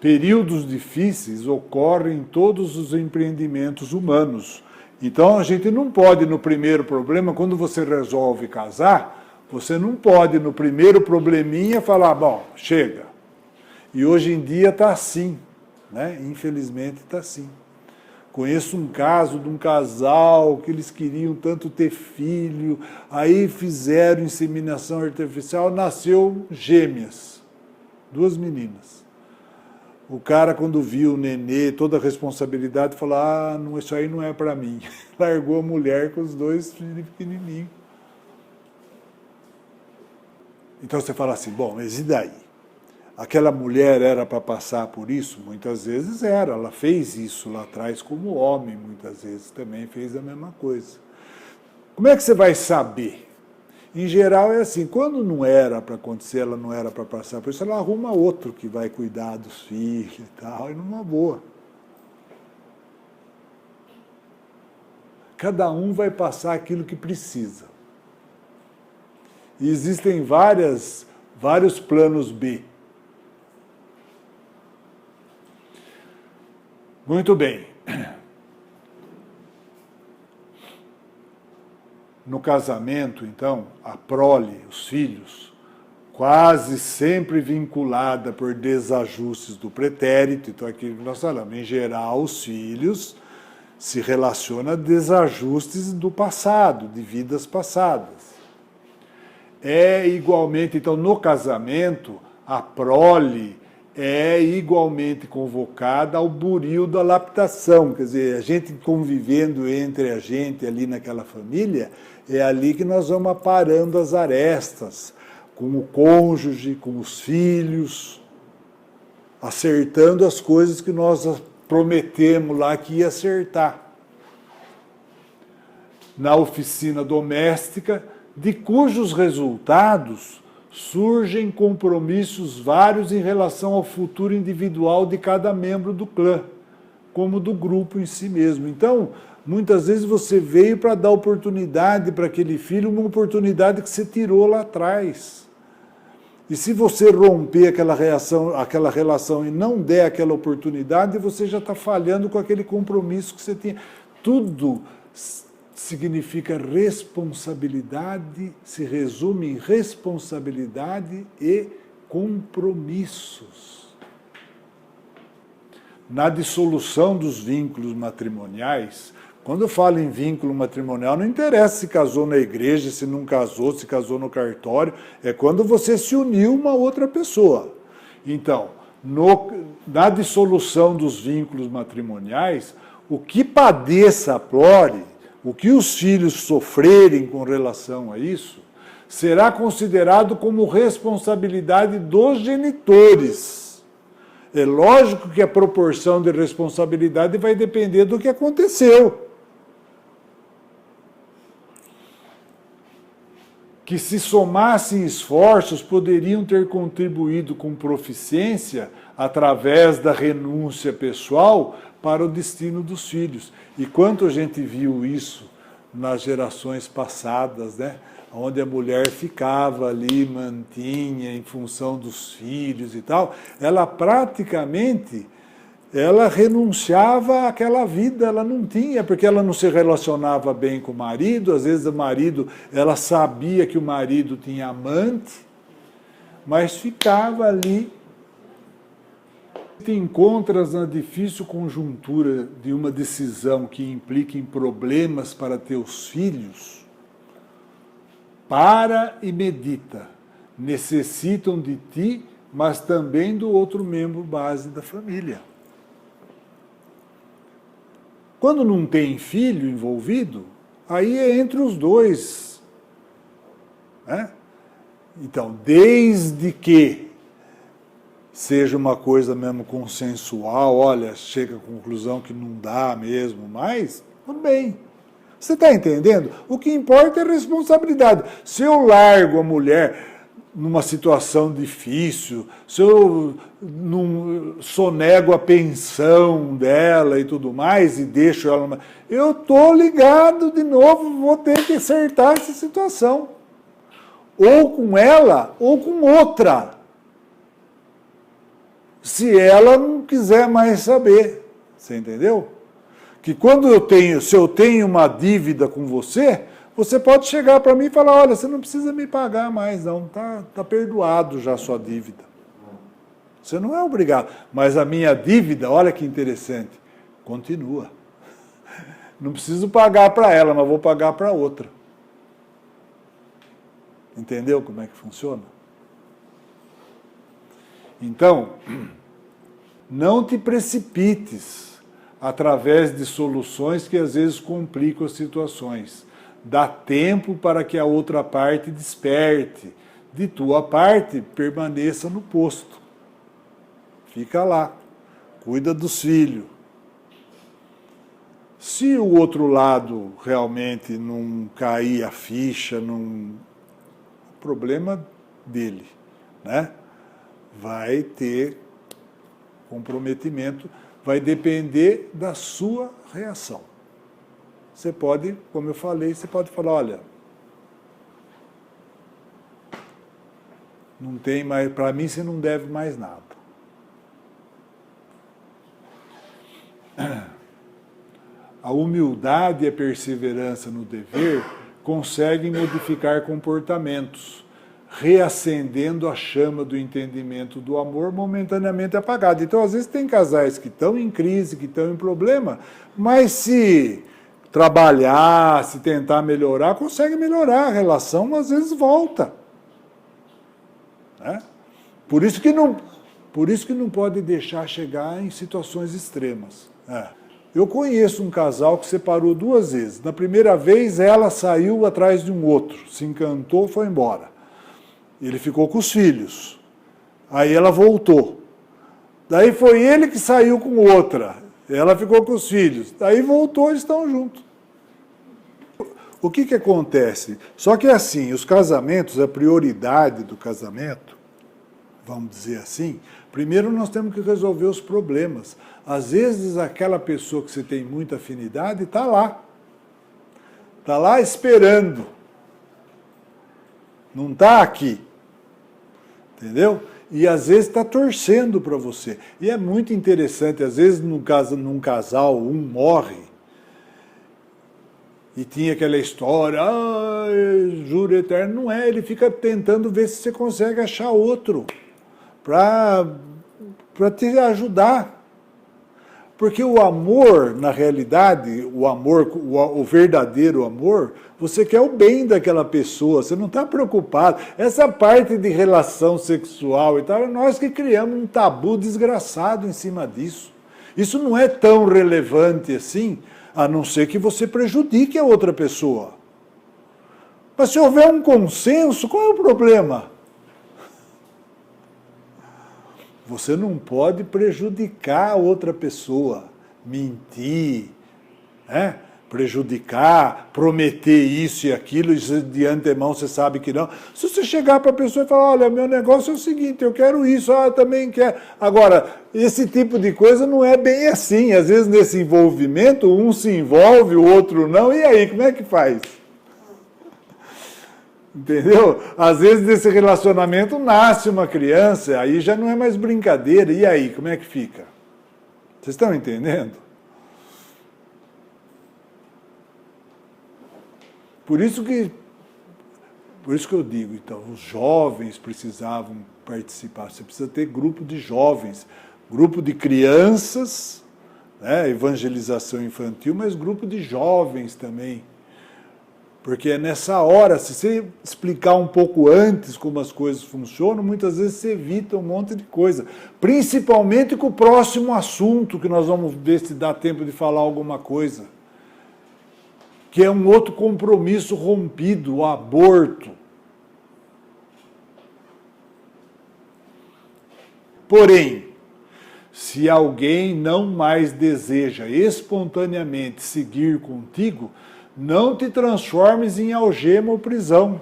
períodos difíceis ocorrem em todos os empreendimentos humanos. Então a gente não pode, no primeiro problema, quando você resolve casar, você não pode, no primeiro probleminha, falar, bom, chega. E hoje em dia está assim, né? Infelizmente está assim. Conheço um caso de um casal que eles queriam tanto ter filho, aí fizeram inseminação artificial, nasceu gêmeas, 2 meninas. O cara, quando viu o nenê, toda a responsabilidade, falou, não, isso aí não é para mim. Largou a mulher com os 2 filhos pequenininhos. Então você fala assim, bom, mas e daí? Aquela mulher era para passar por isso? Muitas vezes era, ela fez isso lá atrás como homem, muitas vezes também fez a mesma coisa. Como é que você vai saber? Em geral é assim, quando não era para acontecer, ela não era para passar por isso, ela arruma outro que vai cuidar dos filhos e tal, e numa boa. Cada um vai passar aquilo que precisa. E existem vários planos B. Muito bem. No casamento, então, a prole, os filhos, quase sempre vinculada por desajustes do pretérito. Então, aqui nós falamos, em geral, os filhos se relacionam a desajustes do passado, de vidas passadas. É igualmente, então, no casamento, a prole é igualmente convocada ao buril da laptação, quer dizer, a gente convivendo entre a gente ali naquela família, é ali que nós vamos aparando as arestas, com o cônjuge, com os filhos, acertando as coisas que nós prometemos lá que ia acertar. Na oficina doméstica, de cujos resultados surgem compromissos vários em relação ao futuro individual de cada membro do clã, como do grupo em si mesmo. Então, muitas vezes você veio para dar oportunidade para aquele filho, uma oportunidade que você tirou lá atrás. E se você romper aquela relação e não der aquela oportunidade, você já está falhando com aquele compromisso que você tinha. Tudo significa responsabilidade, se resume em responsabilidade e compromissos. Na dissolução dos vínculos matrimoniais, quando eu falo em vínculo matrimonial, não interessa se casou na igreja, se não casou, se casou no cartório, é quando você se uniu a uma outra pessoa. Então, na dissolução dos vínculos matrimoniais, o que padeça a prole, o que os filhos sofrerem com relação a isso, será considerado como responsabilidade dos genitores. É lógico que a proporção de responsabilidade vai depender do que aconteceu. Que se somassem esforços, poderiam ter contribuído com proficiência através da renúncia pessoal para o destino dos filhos. E quanto a gente viu isso nas gerações passadas, né? Onde a mulher ficava ali, mantinha em função dos filhos e tal, ela praticamente renunciava àquela vida, ela não tinha, porque ela não se relacionava bem com o marido, às vezes ela sabia que o marido tinha amante, mas ficava ali. Te encontras na difícil conjuntura de uma decisão que implica em problemas para teus filhos, para e medita. Necessitam de ti, mas também do outro membro base da família. Quando não tem filho envolvido, aí é entre os dois. Né? Então, desde que seja uma coisa mesmo consensual, olha, chega à conclusão que não dá mesmo, mas tudo bem. Você está entendendo? O que importa é a responsabilidade. Se eu largo a mulher numa situação difícil, se eu não sonego a pensão dela e tudo mais, e deixo ela... Eu estou ligado de novo, vou ter que acertar essa situação. Ou com ela, ou com outra. se ela não quiser mais saber. Você entendeu? Que quando se eu tenho uma dívida com você, você pode chegar para mim e falar, olha, você não precisa me pagar mais, não, tá perdoado já a sua dívida. Você não é obrigado. Mas a minha dívida, olha que interessante, continua. Não preciso pagar para ela, mas vou pagar para outra. Entendeu como é que funciona? Então, não te precipites através de soluções que às vezes complicam as situações. Dá tempo para que a outra parte desperte. De tua parte, permaneça no posto. Fica lá. Cuida dos filhos. Se o outro lado realmente não cair a ficha, problema dele, né? Vai ter comprometimento, vai depender da sua reação. Você pode, como eu falei, você pode falar, olha, não tem mais, para mim você não deve mais nada. A humildade e a perseverança no dever conseguem modificar comportamentos, reacendendo a chama do entendimento do amor momentaneamente apagada. Então, às vezes, tem casais que estão em crise, que estão em problema, mas se trabalhar, se tentar melhorar, consegue melhorar. A relação, às vezes, volta. Né? Por isso que não pode deixar chegar em situações extremas. Eu conheço um casal que separou 2 vezes. Na primeira vez, ela saiu atrás de um outro, se encantou, foi embora. Ele ficou com os filhos. Aí ela voltou. Daí foi ele que saiu com outra. Ela ficou com os filhos. Daí voltou, eles estão juntos. O que acontece? Só que assim, os casamentos, a prioridade do casamento, vamos dizer assim, primeiro nós temos que resolver os problemas. Às vezes aquela pessoa que você tem muita afinidade está lá. Está lá esperando. Não está aqui. Entendeu? E às vezes está torcendo para você. E é muito interessante, às vezes num casal, um morre, e tinha aquela história, juro eterno, não é, ele fica tentando ver se você consegue achar outro, para te ajudar. Porque o amor, na realidade, o verdadeiro amor, você quer o bem daquela pessoa, você não está preocupado. Essa parte de relação sexual e tal, é nós que criamos um tabu desgraçado em cima disso. Isso não é tão relevante assim, a não ser que você prejudique a outra pessoa. Mas se houver um consenso, qual é o problema? Você não pode prejudicar a outra pessoa, mentir, né? Prejudicar, prometer isso e aquilo, e de antemão você sabe que não. Se você chegar para a pessoa e falar, olha, meu negócio é o seguinte, eu quero isso, eu também quero. Agora, esse tipo de coisa não é bem assim. Às vezes nesse envolvimento, um se envolve, o outro não, e aí, como é que faz? Entendeu? Às vezes desse relacionamento nasce uma criança, aí já não é mais brincadeira, e aí, como é que fica? Vocês estão entendendo? Por isso que eu digo, então, os jovens precisavam participar. Você precisa ter grupo de jovens, grupo de crianças, né, evangelização infantil, mas grupo de jovens também. Porque é nessa hora, se você explicar um pouco antes como as coisas funcionam, muitas vezes você evita um monte de coisa. Principalmente com o próximo assunto, que nós vamos ver se dá tempo de falar alguma coisa. Que é um outro compromisso rompido, o aborto. Porém, se alguém não mais deseja espontaneamente seguir contigo, não te transformes em algema ou prisão,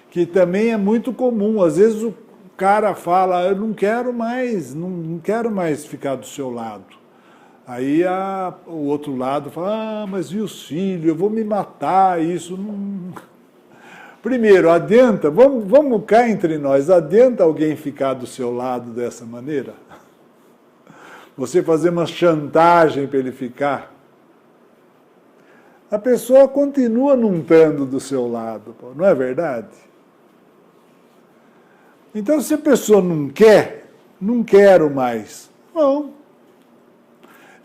que também é muito comum. Às vezes o cara fala, eu não quero mais ficar do seu lado. Aí o outro lado fala, mas e os filhos? Eu vou me matar, isso não... Primeiro, vamos cá entre nós, adianta alguém ficar do seu lado dessa maneira? você fazer uma chantagem para ele ficar, a pessoa continua não estando do seu lado, não é verdade? Então, se a pessoa não quero mais, não.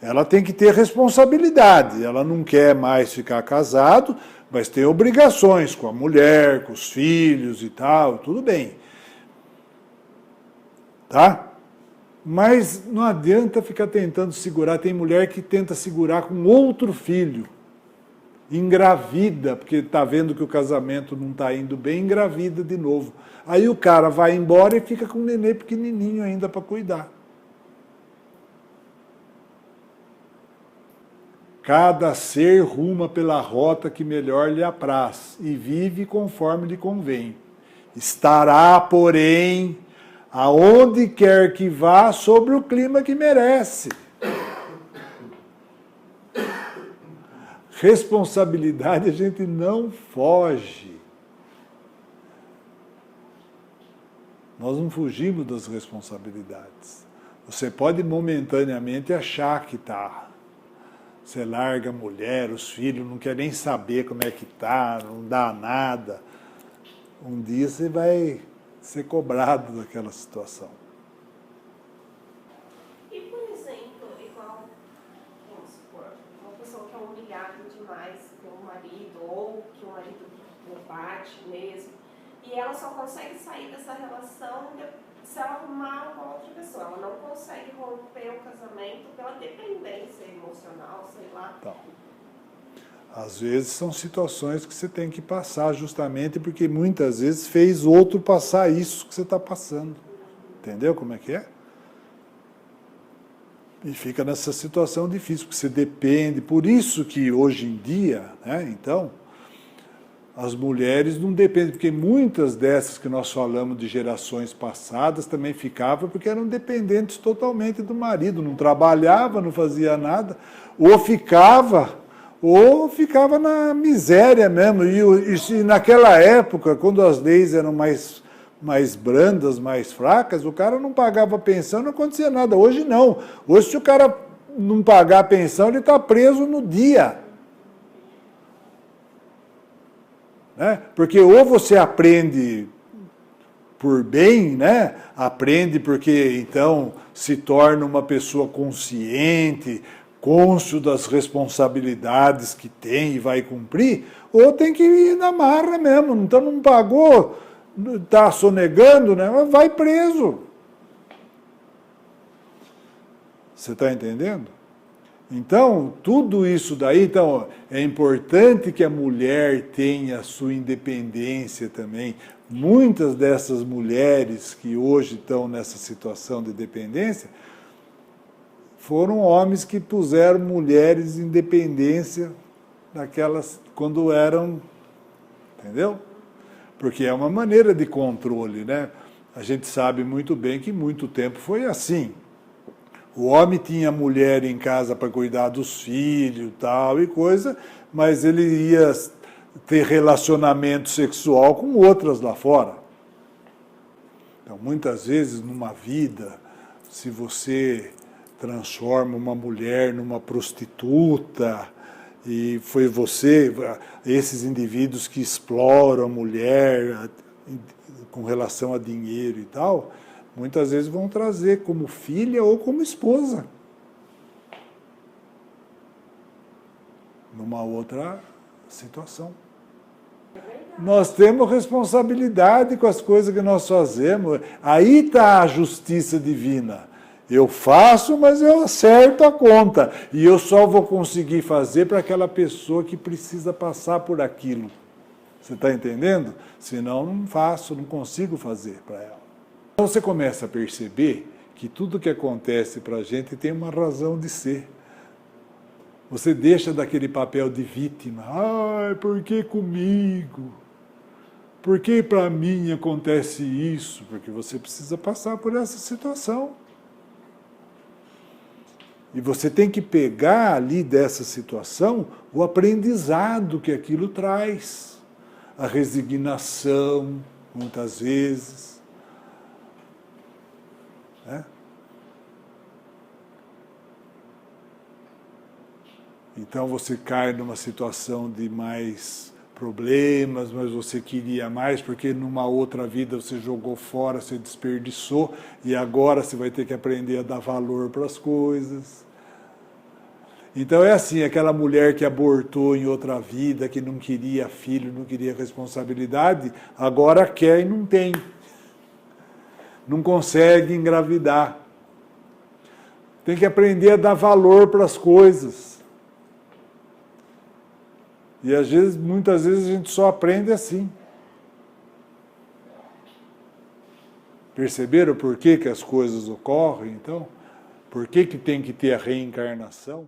Ela tem que ter responsabilidade, ela não quer mais ficar casado, mas tem obrigações com a mulher, com os filhos e tal, tudo bem. Tá? Mas não adianta ficar tentando segurar, tem mulher que tenta segurar com outro filho, engravida, porque está vendo que o casamento não está indo bem, engravida de novo. Aí o cara vai embora e fica com um nenê pequenininho ainda para cuidar. Cada ser ruma pela rota que melhor lhe apraz e vive conforme lhe convém. Estará, porém, aonde quer que vá, sobre o clima que merece. Responsabilidade a gente não foge. Nós não fugimos das responsabilidades. Você pode momentaneamente achar que está. Você larga a mulher, os filhos, não quer nem saber como é que está, não dá nada. Um dia você vai ser cobrado daquela situação. E, por exemplo, igual, vamos supor, uma pessoa que é humilhada demais pelo marido, ou que o marido não bate mesmo, e ela só consegue sair dessa relação se ela arrumar uma outra pessoa. Ela não consegue romper o casamento pela dependência emocional, sei lá. Então, às vezes são situações que você tem que passar justamente porque muitas vezes fez outro passar isso que você está passando. Entendeu como é que é? E fica nessa situação difícil, porque você depende. Por isso que hoje em dia, né, então, as mulheres não dependem, porque muitas dessas que nós falamos de gerações passadas também ficavam porque eram dependentes totalmente do marido, não trabalhava, não fazia nada, ou ficava na miséria mesmo. E naquela época, quando as leis eram mais brandas, mais fracas, o cara não pagava pensão, não acontecia nada. Hoje não. Hoje, se o cara não pagar a pensão, ele está preso no dia. Né? Porque ou você aprende por bem, né? Aprende porque então se torna uma pessoa consciente, cônscio das responsabilidades que tem e vai cumprir, ou tem que ir na marra mesmo. Então não pagou, está sonegando, né? Vai preso. Você está entendendo? Então, tudo isso daí, então, é importante que a mulher tenha a sua independência também. Muitas dessas mulheres que hoje estão nessa situação de dependência foram homens que puseram mulheres em dependência daquelas quando eram, entendeu? Porque é uma maneira de controle, né? A gente sabe muito bem que muito tempo foi assim. O homem tinha a mulher em casa para cuidar dos filhos, tal e coisa, mas ele ia ter relacionamento sexual com outras lá fora. Então, muitas vezes, numa vida, se você transforma uma mulher numa prostituta, e foi você, esses indivíduos que exploram a mulher com relação a dinheiro e tal, muitas vezes vão trazer como filha ou como esposa. Numa outra situação. Nós temos responsabilidade com as coisas que nós fazemos. Aí está a justiça divina. Eu faço, mas eu acerto a conta. E eu só vou conseguir fazer para aquela pessoa que precisa passar por aquilo. Você está entendendo? Senão não faço, não consigo fazer para ela. Então você começa a perceber que tudo que acontece para a gente tem uma razão de ser. Você deixa daquele papel de vítima. Ai, por que comigo? Por que para mim acontece isso? Porque você precisa passar por essa situação. E você tem que pegar ali dessa situação o aprendizado que aquilo traz. A resignação, muitas vezes. Né? Então você cai numa situação de mais problemas, mas você queria mais porque numa outra vida você jogou fora, você desperdiçou e agora você vai ter que aprender a dar valor para as coisas. Então é assim, aquela mulher que abortou em outra vida, que não queria filho, não queria responsabilidade, agora quer e não tem. Não consegue engravidar. Tem que aprender a dar valor para as coisas. E às vezes, muitas vezes a gente só aprende assim. Perceberam por que as coisas ocorrem, então? Por que tem que ter a reencarnação?